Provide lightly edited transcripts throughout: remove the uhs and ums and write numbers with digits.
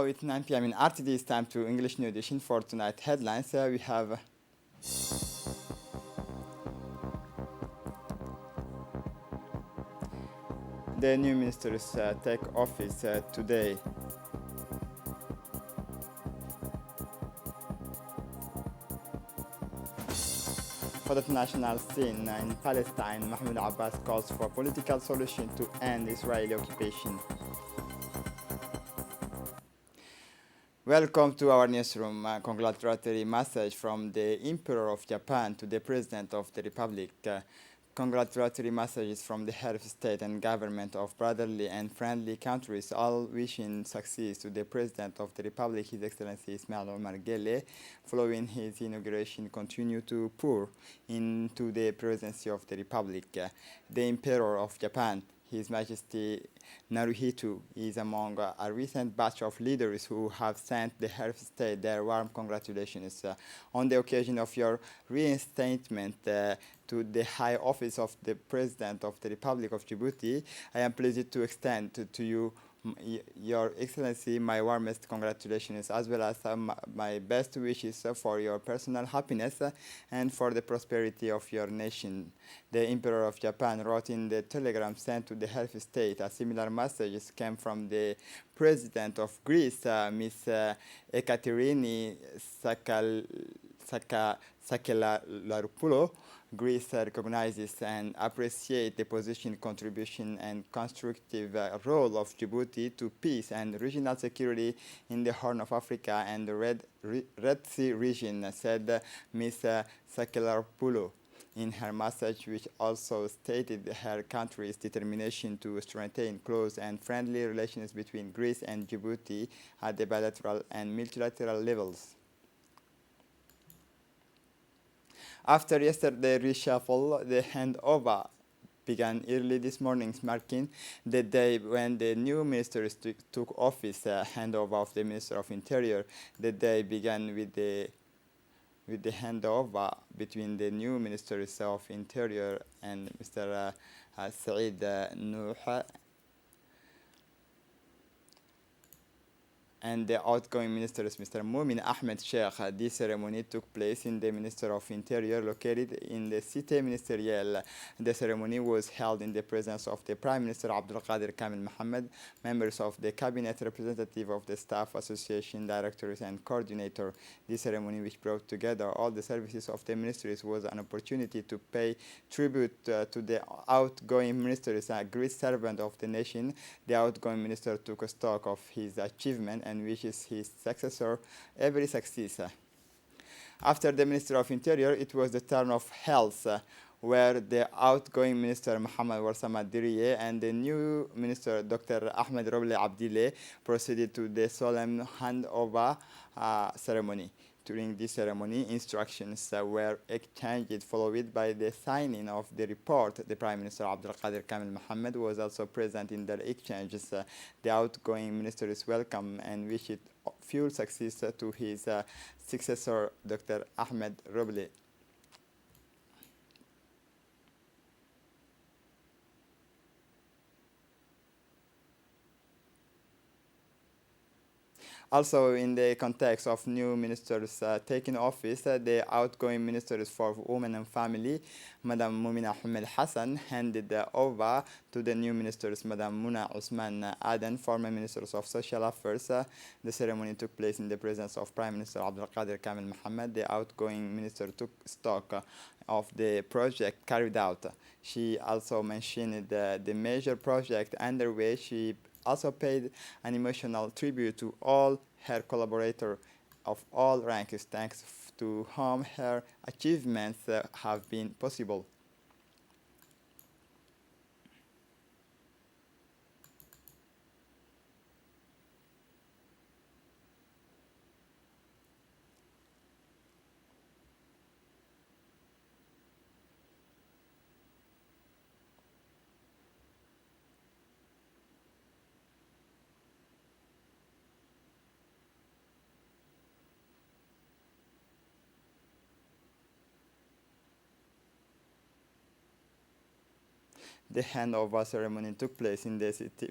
Now it's 9 p.m. in RTD. It's time to English New Edition for tonight headlines. We have the new ministers take office today. For the national scene in Palestine, Mahmoud Abbas calls for political solution to end Israeli occupation. Welcome to our newsroom. A congratulatory message from the Emperor of Japan to the President of the Republic. Congratulatory messages from the head of state and government of brotherly and friendly countries, all wishing success to the President of the Republic, His Excellency Ismail Omar Guelleh, following his inauguration, continue to pour into the presidency of the Republic. The Emperor of Japan, His Majesty Naruhito, is among a recent batch of leaders who have sent the head of state their warm congratulations on the occasion of your reinstatement to the high office of the President of the Republic of Djibouti. I am pleased to extend to you, Your Excellency, my warmest congratulations, as well as my best wishes for your personal happiness and for the prosperity of your nation. The Emperor of Japan wrote in the telegram sent to the head of state. A similar message came from the President of Greece, Ms. Ekaterini Sakellaripoulou. Greece recognizes and appreciates the position, contribution, and constructive role of Djibouti to peace and regional security in the Horn of Africa and the Red Sea region, said Ms. Sakellaripoulou in her message, which also stated her country's determination to strengthen close and friendly relations between Greece and Djibouti at the bilateral and multilateral levels. After yesterday's reshuffle, the handover began early this morning, marking the day when the new ministers took office. Handover of the Minister of Interior. The day began with the handover between the new Ministers of Interior and Mr. Saeed Nuh and the outgoing ministers, Mr. Moumin Ahmed Sheikh. This ceremony took place in the Minister of Interior, located in the Cité Ministerielle. The ceremony was held in the presence of the Prime Minister Abdul Qadir Kamil Mohammed, members of the Cabinet, representative of the Staff Association, directors, and coordinator. This ceremony, which brought together all the services of the ministries, was an opportunity to pay tribute to the outgoing ministers, a great servant of the nation. The outgoing minister took stock of his achievement and wishes his successor every success. After the Minister of Interior, it was the turn of Health, where the outgoing Minister Mohamed Warsama Diriye and the new Minister Dr. Ahmed Roble Abdile proceeded to the solemn handover ceremony. During this ceremony, instructions were exchanged, followed by the signing of the report. The Prime Minister Abdul Qadir Kamil Mohammed was also present in the exchanges. The outgoing ministers welcome and wished full success to his successor, Dr. Ahmed Roble. Also, in the context of new ministers taking office, the outgoing ministers for women and family, Madam Mumina Ahmed Hassan, handed over to the new ministers, Madam Muna Usman Aden, former ministers of social affairs. The ceremony took place in the presence of Prime Minister Abdul Qadir Kamil Mohammed. The outgoing minister took stock of the project carried out. She also mentioned the major project underway. She also paid an emotional tribute to all her collaborators of all ranks, thanks to whom her achievements have been possible. The handover ceremony took place in the city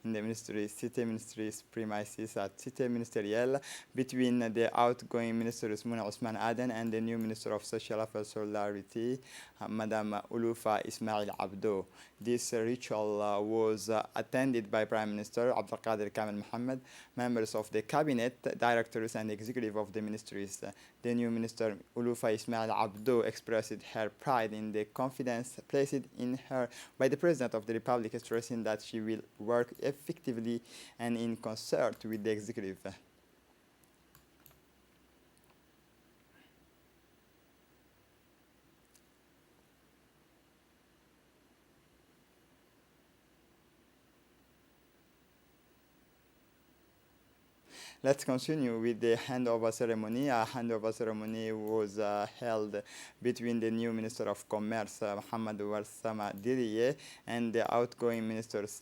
ministry's premises at Cité Ministerielle between the outgoing minister Usman Osman Aden and the new minister of social affairs solidarity, Madam Ulufa Ismail Abdo. This ritual was attended by Prime Minister Abdelkader Kamel Mohammed, members of the cabinet, directors and executive of the ministries. The new minister Ulufa Ismail Abdo expressed her pride in the confidence placed in her by the President of the Republic, stressing that she will work effectively and in concert with the executive. Let's continue with the handover ceremony. A handover ceremony was held between the new Minister of Commerce, Mohamed Warsama Diriye, and the outgoing ministers,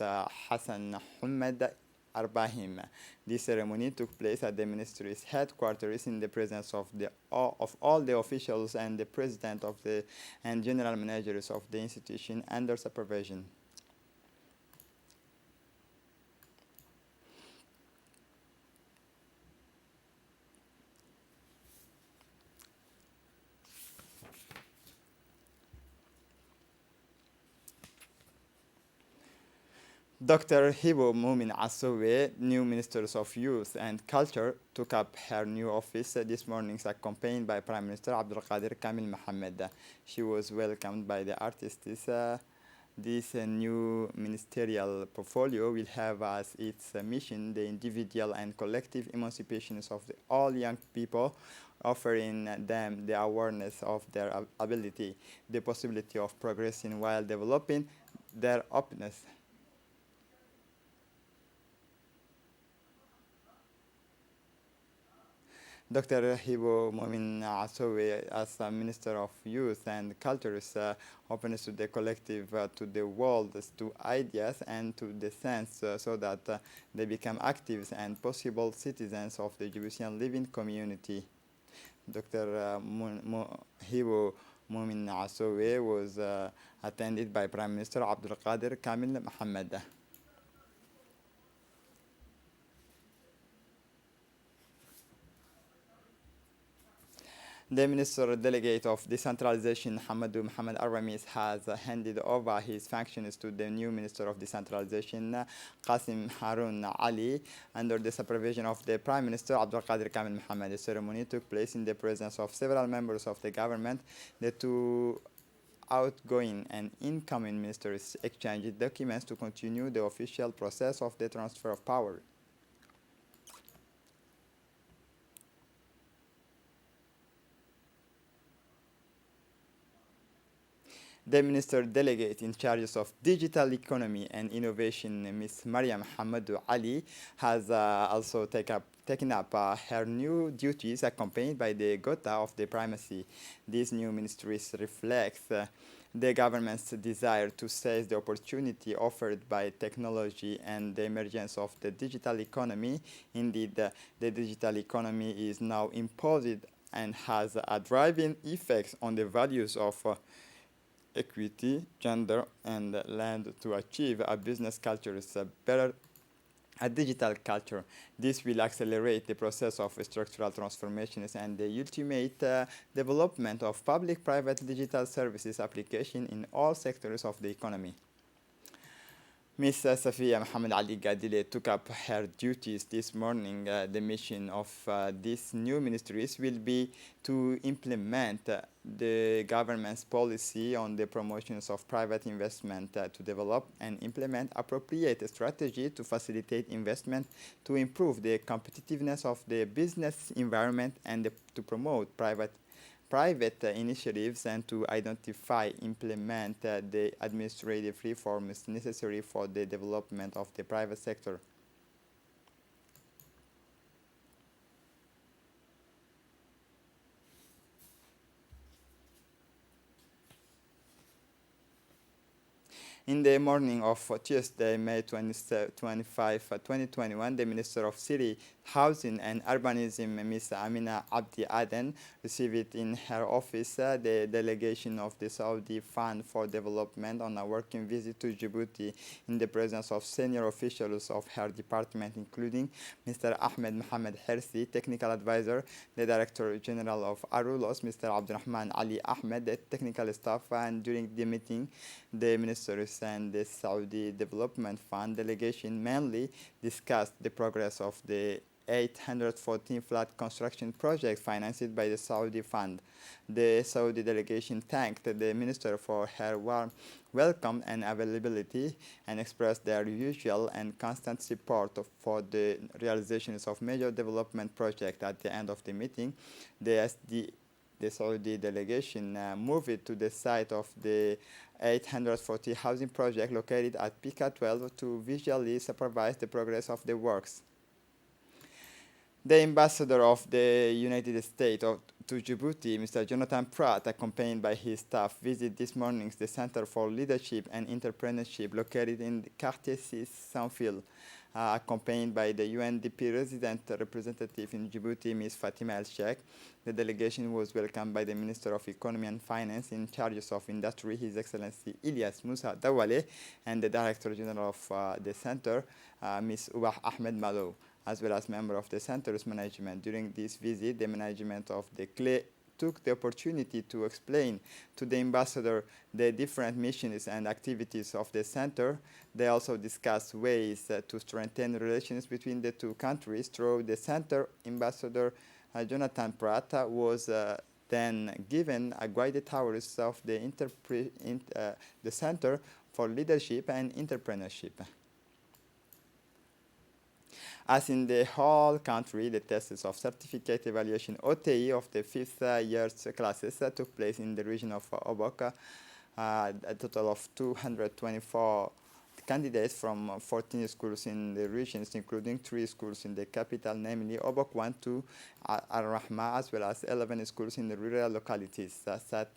Hassan Ahmed Arbahim. This ceremony took place at the ministry's headquarters in the presence of all the officials and the president of the and general managers of the institution under supervision. Dr. Hibo Mumin Assowe, new Minister of Youth and Culture, took up her new office this morning, accompanied by Prime Minister Abdelkader Kamil Mohammed. She was welcomed by the artists. This new ministerial portfolio will have as its mission the individual and collective emancipation of all young people, offering them the awareness of their ability, the possibility of progressing while developing their openness. Dr. Hibo Momin Asowe, as Minister of Youth and Culture, is openness to the collective, to the world, to ideas, and to the sense, so that they become active and possible citizens of the Djiboutian living community. Dr. Hibo Momin Asowe was attended by Prime Minister Abdelkader Kamil Mohammed. The Minister Delegate of Decentralization, Hamadou Mohamed Aramis, has handed over his functions to the new Minister of Decentralization, Qasim Haroun Ali, under the supervision of the Prime Minister Abdelkader Kamel Mohammed. The ceremony took place in the presence of several members of the government. The two outgoing and incoming ministers exchanged documents to continue the official process of the transfer of power. The Minister Delegate in charge of Digital Economy and Innovation, Ms. Mariam Hamadou Ali, has also taken up her new duties accompanied by the Gotha of the Primacy. These new ministries reflect the government's desire to seize the opportunity offered by technology and the emergence of the digital economy. Indeed, the digital economy is now imposed and has a driving effect on the values of equity, gender, and land to achieve a business culture is better a digital culture. This will accelerate the process of structural transformations and the ultimate development of public-private digital services application in all sectors of the economy. Ms. Safia Mohamed Ali Gadile took up her duties this morning. The mission of these new ministries will be to implement the government's policy on the promotions of private investment, to develop and implement appropriate strategy to facilitate investment, to improve the competitiveness of the business environment, and to promote private initiatives, and to identify, implement the administrative reforms necessary for the development of the private sector. In the morning of Tuesday, May 25, 2021, the Minister of City, Housing and Urbanism, Ms. Amina Abdi Aden, received in her office the delegation of the Saudi Fund for Development on a working visit to Djibouti in the presence of senior officials of her department, including Mr. Ahmed Mohamed Hersi, Technical Advisor, the Director General of Arulos, Mr. Abdurrahman Ali Ahmed, the technical staff, and during the meeting, the ministers and the Saudi Development Fund delegation mainly discussed the progress of the 814 flat construction project financed by the Saudi Fund. The Saudi delegation thanked the minister for her warm welcome and availability and expressed their usual and constant support for the realizations of major development projects. At the end of the meeting, the Saudi delegation moved to the site of the 840 housing project located at Pika 12 to visually supervise the progress of the works. The ambassador of the United States to Djibouti, Mr. Jonathan Pratt, accompanied by his staff, visited this morning the Center for Leadership and Entrepreneurship located in Quartier 6, Saint-Phil, accompanied by the UNDP resident representative in Djibouti, Ms. Fatima El-Sheikh. The delegation was welcomed by the Minister of Economy and Finance in charge of Industry, His Excellency Ilyas Musa Dawale, and the Director General of the Center, Ms. Ubah Ahmed Malo, as well as members of the center's management. During this visit, the management of the CLE took the opportunity to explain to the ambassador the different missions and activities of the center. They also discussed ways to strengthen relations between the two countries. Through the center, Ambassador Jonathan Pratt was then given a guided tours of the Center for Leadership and Entrepreneurship. As in the whole country, the tests of certificate evaluation OTE of the fifth year's classes took place in the region of Obok. A total of 224 candidates from 14 schools in the regions, including 3 schools in the capital, namely Obok 1, 2, Al-Rahma, as well as 11 schools in the rural localities. Sat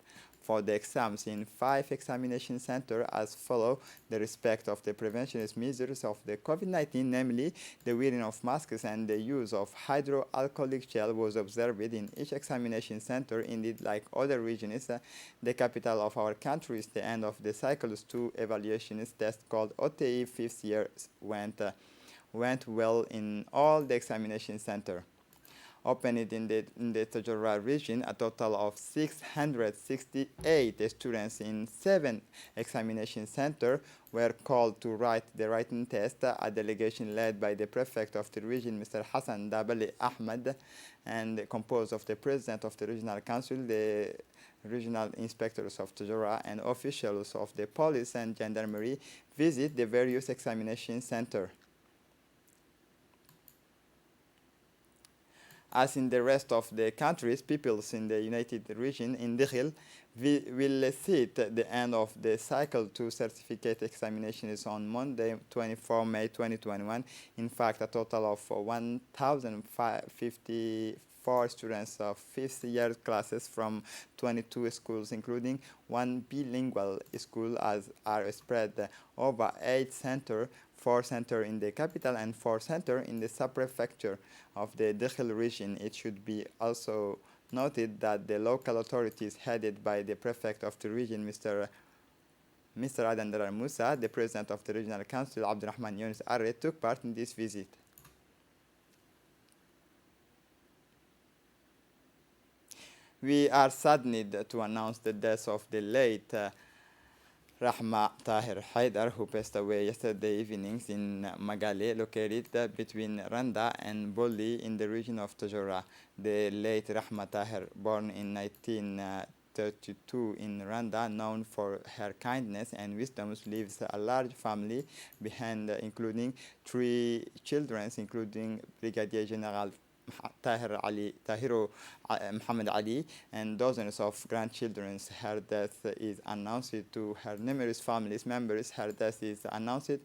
for the exams in 5 examination centers as follow: the respect of the preventionist measures of the COVID-19, namely the wearing of masks and the use of hydroalcoholic gel was observed in each examination center. Indeed, like other regions, the capital of our country is the end of the cycles 2 evaluations test called OTE 5th year went well in all the examination centers. Opened in the Tajora region, a total of 668 students in 7 examination centers were called to write the writing test. A delegation led by the prefect of the region, Mr. Hassan Dabali Ahmed, and composed of the president of the regional council, the regional inspectors of Tajora, and officials of the police and gendarmerie, visit the various examination centers. As in the rest of the countries, peoples in the United Region in Dakhil will sit the end of the cycle 2 certificate examinations on Monday, 24 May 2021. In fact, a total of 1,054 students of 5th year classes from 22 schools, including 1 bilingual school, are spread over 8 centers, 4 centers in the capital and 4 centers in the sub-prefecture of the Dakhil region. It should be also noted that the local authorities headed by the prefect of the region, Mr. Adan Darar Musa, the president of the regional council, Abdurrahman Yunus Arre, took part in this visit. We are saddened to announce the death of the late Rahma Tahir Haidar, who passed away yesterday evenings in Magale, located between Randa and Boli in the region of Tajora. The late Rahma Tahir, born in 1932 in Randa, known for her kindness and wisdom, leaves a large family behind, including 3 children, including Brigadier General Tahiru Muhammad Ali, and dozens of grandchildren. Her death is announced to her numerous family members. Her death is announced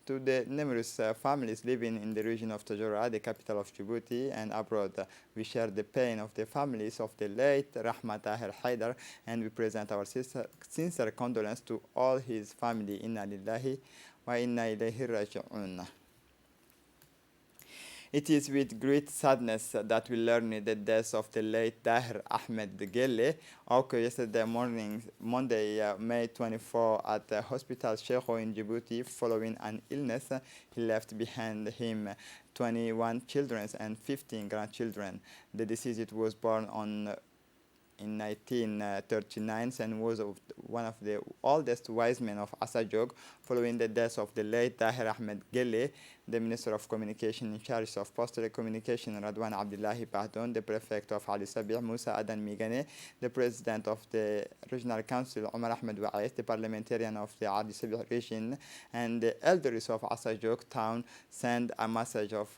to the numerous families living in the region of Tajura, the capital of Djibouti, and abroad. We share the pain of the families of the late Rahma Tahir Haidar, and we present our sincere condolence to all his family. Inna lillahi wa inna ilayhi raji'un. It is with great sadness that we learn the death of the late Tahir Ahmed Gelle, occurred yesterday morning, Monday, May 24, at the Hospital Sheikho in Djibouti following an illness. He left behind him 21 children and 15 grandchildren. The deceased was born in 1939 and was one of the oldest wise men of Asajog. Following the death of the late Tahir Ahmed Gelle, the Minister of Communication in charge of Postal Communication, Radwan Abdullahi Pahdon, the Prefect of Ali Sabih, Musa Adan Migane, the President of the Regional Council, Omar Ahmed Wa'ais, the Parliamentarian of the Ali Sabih region, and the elders of Asajog town send a message of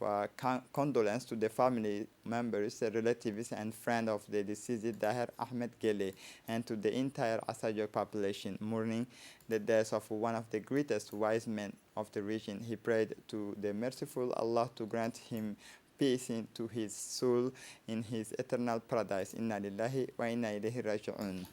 condolence to the family members, relatives, and friends of the deceased Tahir Ahmed Gelle, and to the entire Asajog population, mourning the death of one of the greatest wise men of the region. He prayed to the merciful Allah to grant him peace into his soul in his eternal paradise. Inna lillahi wa inna ilayhi raji'un.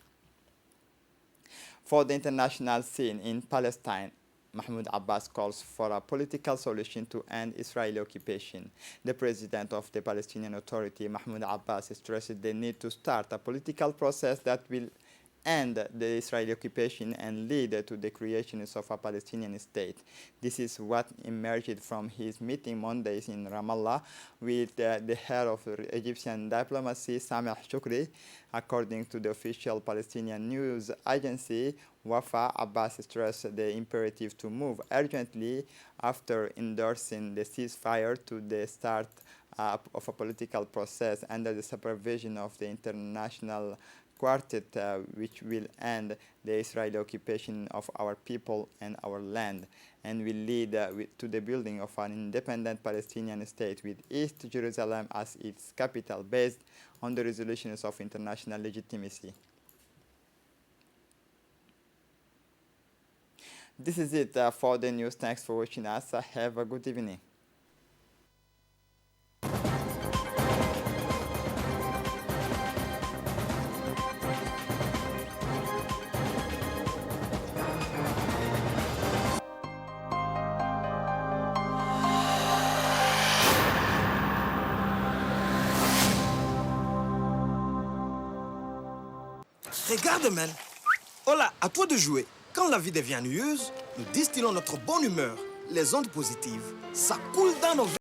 For the international scene in Palestine, Mahmoud Abbas calls for a political solution to end Israeli occupation. The president of the Palestinian Authority, Mahmoud Abbas, stressed the need to start a political process that will end the Israeli occupation and lead to the creation of a Palestinian state. This is what emerged from his meeting Mondays in Ramallah with the head of Egyptian diplomacy, Sameh Shukri. According to the official Palestinian news agency, Wafa, Abbas stressed the imperative to move urgently after endorsing the ceasefire to the start of a political process under the supervision of the international quartet, which will end the Israeli occupation of our people and our land, and will lead to the building of an independent Palestinian state with East Jerusalem as its capital, based on the resolutions of international legitimacy. This is it for the news. Thanks for watching us. Have a good evening. Regarde, man. Hola, à toi de jouer. Quand la vie devient ennuyeuse, nous distillons notre bonne humeur, les ondes positives. Ça coule dans nos veines.